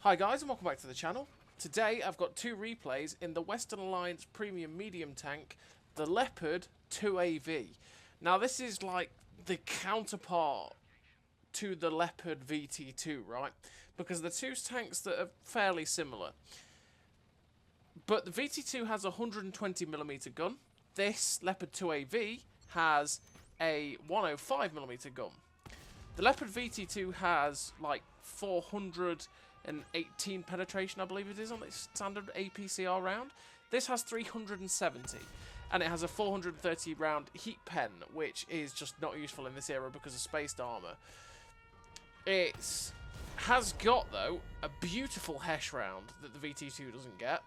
Hi guys and welcome back to the channel. Today I've got two replays in the Western Alliance Premium Medium Tank, the Leopard 2AV. Now this is like the counterpart to the Leopard VT2, right? Because they're two tanks that are fairly similar. But the VT2 has a 120mm gun. This Leopard 2AV has a 105mm gun. The Leopard VT2 has like 418 penetration, I believe it is, on its standard APCR round. This has 370, and it has a 430 round heat pen, which is just not useful in this era because of spaced armour. It has got, though, a beautiful HESH round that the VT2 doesn't get.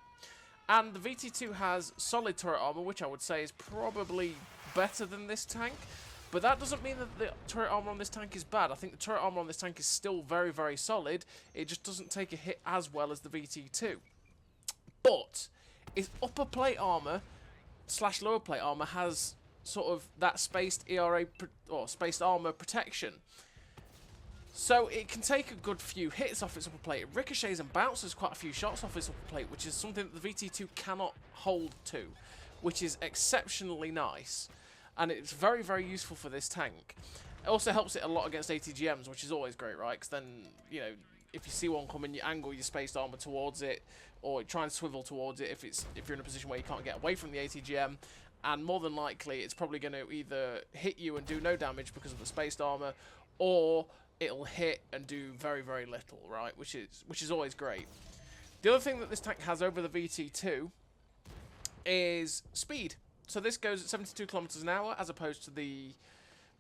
And the VT2 has solid turret armour, which I would say is probably better than this tank. But that doesn't mean that the turret armour on this tank is bad. I think the turret armour on this tank is still very, very solid. It just doesn't take a hit as well as the VT2. But its upper plate armour / lower plate armour has sort of that spaced ERA or spaced armour protection. So it can take a good few hits off its upper plate. It ricochets and bounces quite a few shots off its upper plate, which is something that the VT2 cannot hold to, which is exceptionally nice. And it's very, very useful for this tank. It also helps it a lot against ATGMs, which is always great, right? Because then, you know, if you see one coming, you angle your spaced armor towards it, or try and swivel towards it if you're in a position where you can't get away from the ATGM. And more than likely, it's probably going to either hit you and do no damage because of the spaced armor, or it'll hit and do very, very little, right? Which is always great. The other thing that this tank has over the VT2 is speed. So this goes at 72 kilometers an hour as opposed to the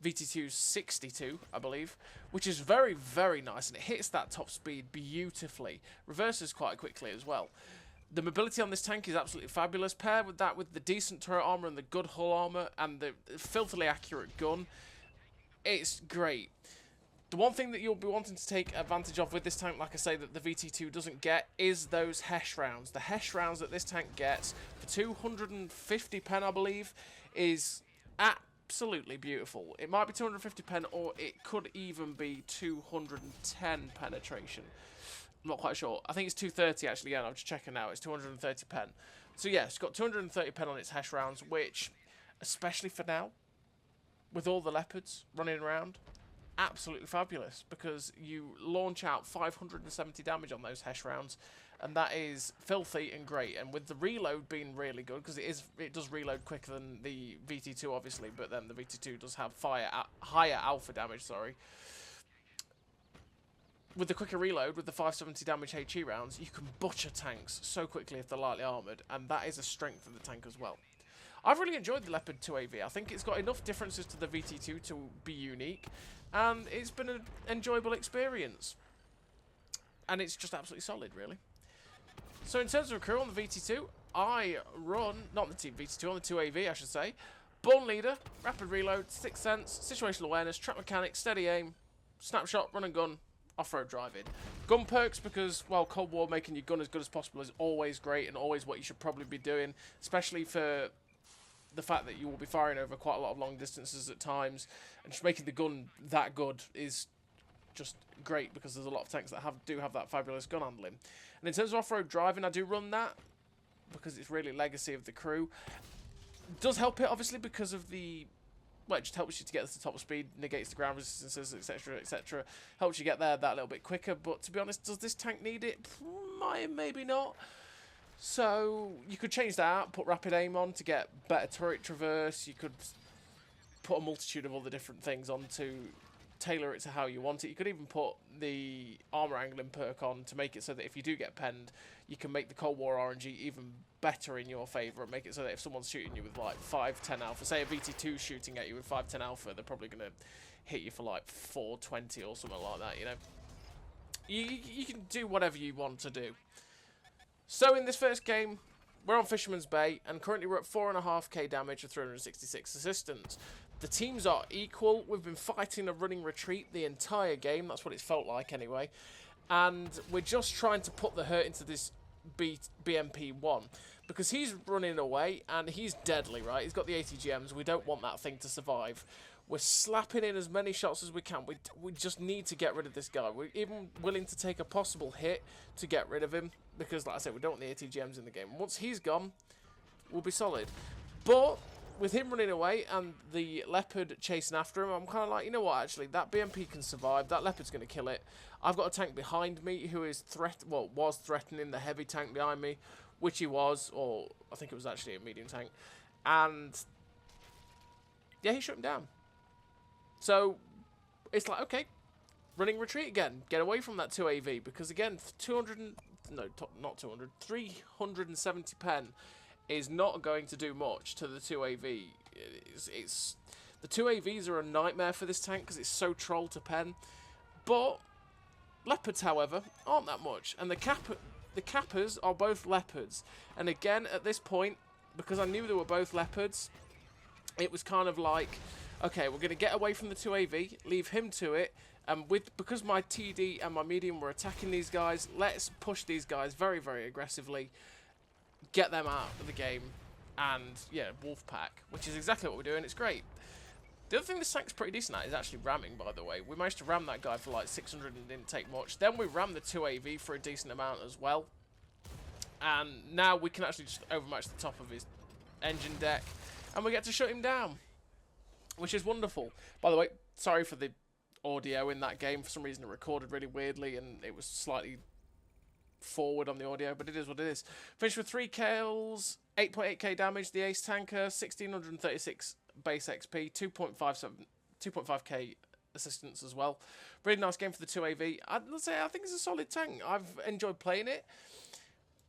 VT2's 62, I believe, which is very, very nice, and it hits that top speed beautifully. Reverses quite quickly as well. The mobility on this tank is absolutely fabulous. Paired with that, with the decent turret armor and the good hull armor and the filthily accurate gun, it's great. The one thing that you'll be wanting to take advantage of with this tank, like I say, that the VT2 doesn't get, is those HESH rounds. The HESH rounds that this tank gets for 250 pen, I believe, is absolutely beautiful. It might be 250 pen, or it could even be 210 penetration. I'm not quite sure. I think it's 230 actually, yeah, I'm just checking now. It's 230 pen. So yeah, it's got 230 pen on its HESH rounds, which, especially for now, with all the Leopards running around, absolutely fabulous, because you launch out 570 damage on those HESH rounds, and that is filthy and great. And with the reload being really good, because it does reload quicker than the VT2 obviously, but then the VT2 does have higher alpha damage, sorry. With the quicker reload, with the 570 damage HE rounds, you can butcher tanks so quickly if they're lightly armoured, and that is a strength of the tank as well. I've really enjoyed the Leopard 2AV. I think it's got enough differences to the VT2 to be unique, and it's been an enjoyable experience. And it's just absolutely solid, really. So in terms of crew on the VT2, I run, not on the Team VT2, on the 2AV, I should say, Born Leader, Rapid Reload, Sixth Sense, Situational Awareness, Track Mechanics, Steady Aim, Snapshot, Run and Gun, Off-Road Driving. Gun perks, because, well, Cold War making your gun as good as possible is always great and always what you should probably be doing, especially for the fact that you will be firing over quite a lot of long distances at times, and just making the gun that good is just great, because there's a lot of tanks that do have that fabulous gun handling. And in terms of off-road driving, I do run that because it's really legacy of the crew. It does help it, obviously, because of the, well, it just helps you to get to the top speed, negates the ground resistances, etc, etc. Helps you get there that little bit quicker, but to be honest, does this tank need it? Maybe not. So you could change that out, put rapid aim on to get better turret traverse. You could put a multitude of other different things on to tailor it to how you want it. You could even put the armor angling perk on to make it so that if you do get penned, you can make the Cold War RNG even better in your favour, and make it so that if someone's shooting you with like 510 alpha, say a VT2 shooting at you with 510 alpha, they're probably going to hit you for like 420 or something like that, you know. You can do whatever you want to do. So in this first game, we're on Fisherman's Bay, and currently we're at 4.5k damage with 366 assistance. The teams are equal. We've been fighting a running retreat the entire game. That's what it's felt like anyway. And we're just trying to put the hurt into this BMP-1, because he's running away, and he's deadly, right? He's got the ATGMs. We don't want that thing to survive. We're slapping in as many shots as we can. We just need to get rid of this guy. We're even willing to take a possible hit to get rid of him. Because, like I said, we don't want the ATGMs in the game. Once he's gone, we'll be solid. But with him running away and the Leopard chasing after him, I'm kind of like, you know what, actually, that BMP can survive. That Leopard's going to kill it. I've got a tank behind me who is was threatening the heavy tank behind me, which he was, or I think it was actually a medium tank. And, yeah, he shut him down. So, it's like, okay, running retreat again. Get away from that 2AV, because again, 370 pen is not going to do much to the 2AV. The 2AVs are a nightmare for this tank, because it's so troll to pen. But, Leopards, however, aren't that much. And the Kappas are both Leopards. And again, at this point, because I knew they were both Leopards, it was kind of like, okay, we're going to get away from the 2AV, leave him to it, and because my TD and my medium were attacking these guys, let's push these guys very, very aggressively, get them out of the game, and, yeah, wolf pack, which is exactly what we're doing. It's great. The other thing this tank's pretty decent at is actually ramming, by the way. We managed to ram that guy for like 600 and didn't take much. Then we rammed the 2AV for a decent amount as well. And now we can actually just overmatch the top of his engine deck, and we get to shut him down, which is wonderful. By the way, sorry for the audio in that game. For some reason, it recorded really weirdly, and it was slightly forward on the audio, but it is what it is. Finished with 3 kills, 8.8k damage, the ace tanker, 1636 base XP, 2.5k assistance as well. Really nice game for the 2AV. I'd say I think it's a solid tank. I've enjoyed playing it.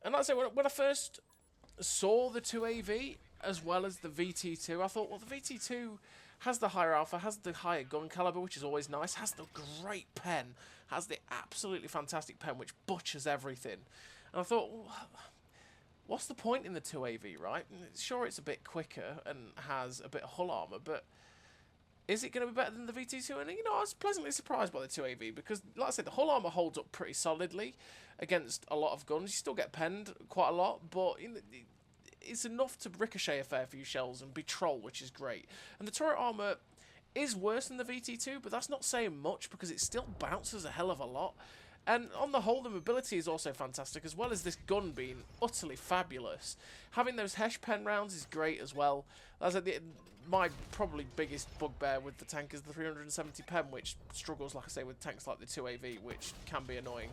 And like I say, when I first saw the 2AV as well as the VT2, I thought, well, the VT2 has the higher alpha, has the higher gun caliber, which is always nice, has the great pen, has the absolutely fantastic pen, which butchers everything. And I thought, well, what's the point in the 2AV, right? Sure, it's a bit quicker and has a bit of hull armor, but is it going to be better than the VT2? And, you know, I was pleasantly surprised by the 2AV because, like I said, the hull armor holds up pretty solidly against a lot of guns. You still get penned quite a lot, but it's enough to ricochet a fair few shells and be troll, which is great. And the turret armor is worse than the VT2, but that's not saying much because it still bounces a hell of a lot. And on the whole, the mobility is also fantastic, as well as this gun being utterly fabulous. Having those Hesh pen rounds is great as well. As I said, my probably biggest bugbear with the tank is the 370 pen, which struggles, like I say, with tanks like the 2AV, which can be annoying.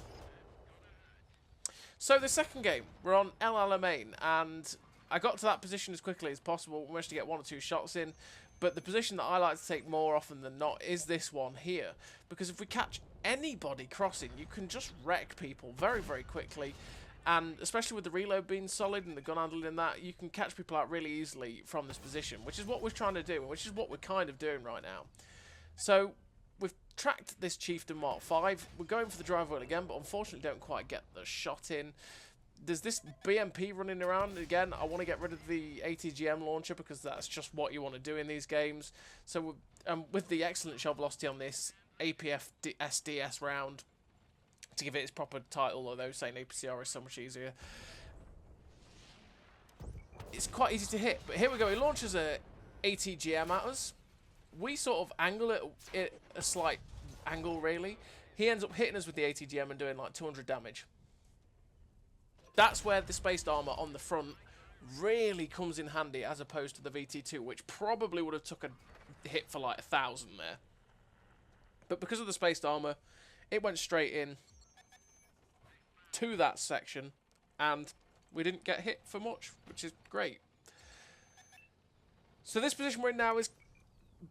So the second game, we're on El Alamein, and I got to that position as quickly as possible. We managed to get 1 or 2 shots in, but the position that I like to take more often than not is this one here, because if we catch anybody crossing, you can just wreck people very, very quickly, and especially with the reload being solid and the gun handling and that, you can catch people out really easily from this position, which is what we're trying to do, and which is what we're kind of doing right now. So we've tracked this Chieftain Mark 5. We're going for the drive wheel again, but unfortunately don't quite get the shot in. There's this BMP running around. Again, I want to get rid of the ATGM launcher because that's just what you want to do in these games. So with the excellent shell velocity on this APF SDS round, to give it its proper title, although saying APCR is so much easier, it's quite easy to hit. But here we go. He launches a ATGM at us. We sort of angle it at a slight angle, really. He ends up hitting us with the ATGM and doing like 200 damage. That's where the spaced armor on the front really comes in handy, as opposed to the VT2, which probably would have took a hit for like 1,000 there. But because of the spaced armor, it went straight in to that section, and we didn't get hit for much, which is great. So this position we're in now is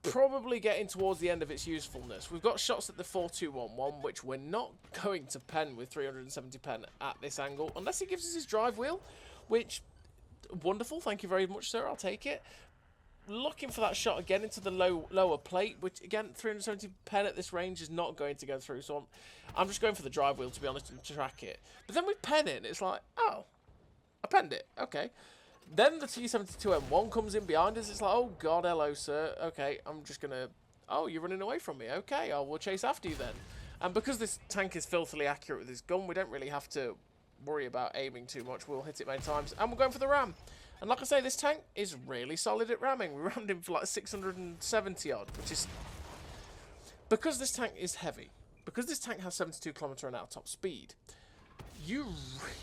probably getting towards the end of its usefulness. We've got shots at the 4211, which we're not going to pen with 370 pen at this angle, unless he gives us his drive wheel, which, wonderful, thank you very much, sir, I'll take it. Looking for that shot again into the lower plate, which, again, 370 pen at this range is not going to go through, so I'm just going for the drive wheel, to be honest, and track it. But then we pen it, and it's like, oh, I penned it, okay. Then the T-72M1 comes in behind us. It's like, oh, God, hello, sir. Okay, I'm just going to... Oh, you're running away from me. Okay, I will chase after you then. And because this tank is filthily accurate with his gun, we don't really have to worry about aiming too much. We'll hit it many times. And we're going for the ram. And like I say, this tank is really solid at ramming. We rammed him for like 670 odd, which is... Because this tank is heavy, because this tank has 72 km/h top speed, you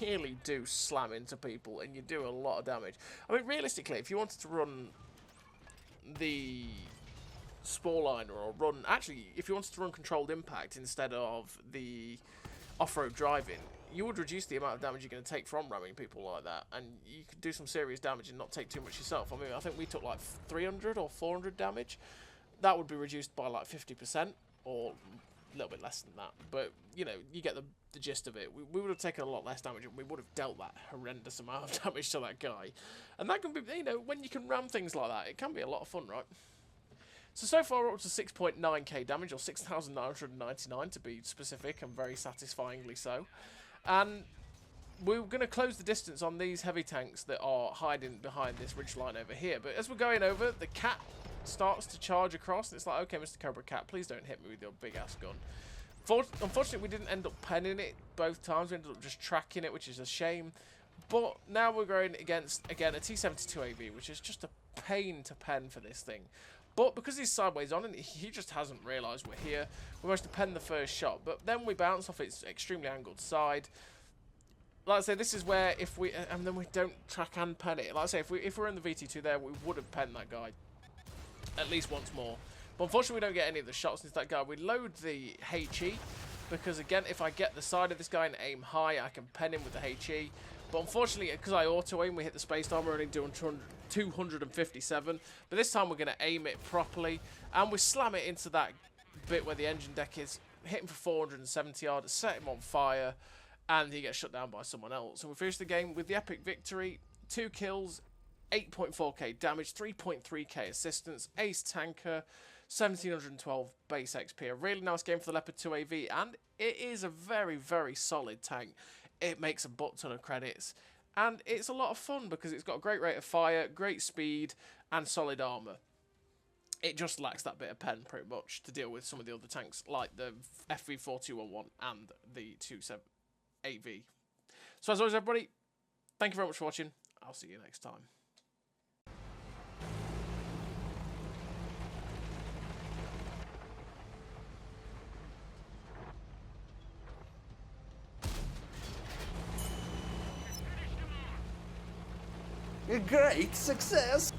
really do slam into people and you do a lot of damage. I mean, realistically, if you wanted to run the Sporeliner or run... Actually, if you wanted to run controlled impact instead of the off-road driving, you would reduce the amount of damage you're going to take from ramming people like that, and you could do some serious damage and not take too much yourself. I mean, I think we took like 300 or 400 damage. That would be reduced by like 50%, or a little bit less than that. But, you know, you get the gist of it. We would have taken a lot less damage, and we would have dealt that horrendous amount of damage to that guy. And that can be, you know, when you can ram things like that, it can be a lot of fun, right? So far we're up to 6.9k damage, or 6,999 to be specific, and very satisfyingly so. And we're going to close the distance on these heavy tanks that are hiding behind this ridgeline over here. But as we're going over, the cat starts to charge across, and it's like, okay, Mr. Cobra Cat, please don't hit me with your big-ass gun. Unfortunately, we didn't end up penning it both times. We ended up just tracking it, which is a shame. But now we're going against, again, a T-72AV, which is just a pain to pen for this thing. But because he's sideways on, and he just hasn't realised we're here, we managed to pen the first shot. But then we bounce off its extremely angled side. Like I say, this is where if we... And then we don't track and pen it. Like I say, if we're in the VT2 there, we would have penned that guy at least once more. But unfortunately, we don't get any of the shots into that guy. We load the HE, because again, if I get the side of this guy and aim high, I can pen him with the HE. But unfortunately, because I auto-aim, we hit the space armor, only doing 257. But this time, we're going to aim it properly, and we slam it into that bit where the engine deck is, hit him for 470 yards, set him on fire, and he gets shut down by someone else. And we finish the game with the epic victory, 2 kills, 8.4k damage, 3.3k assistance, ace tanker, 1712 base XP. A really nice game for the Leopard 2AV, and it is a very, very solid tank. It makes a butt ton of credits, and it's a lot of fun because it's got a great rate of fire, great speed, and solid armour. It just lacks that bit of pen, pretty much, to deal with some of the other tanks, like the FV4211 and the 27AV. So as always, everybody, thank you very much for watching. I'll see you next time. A great success!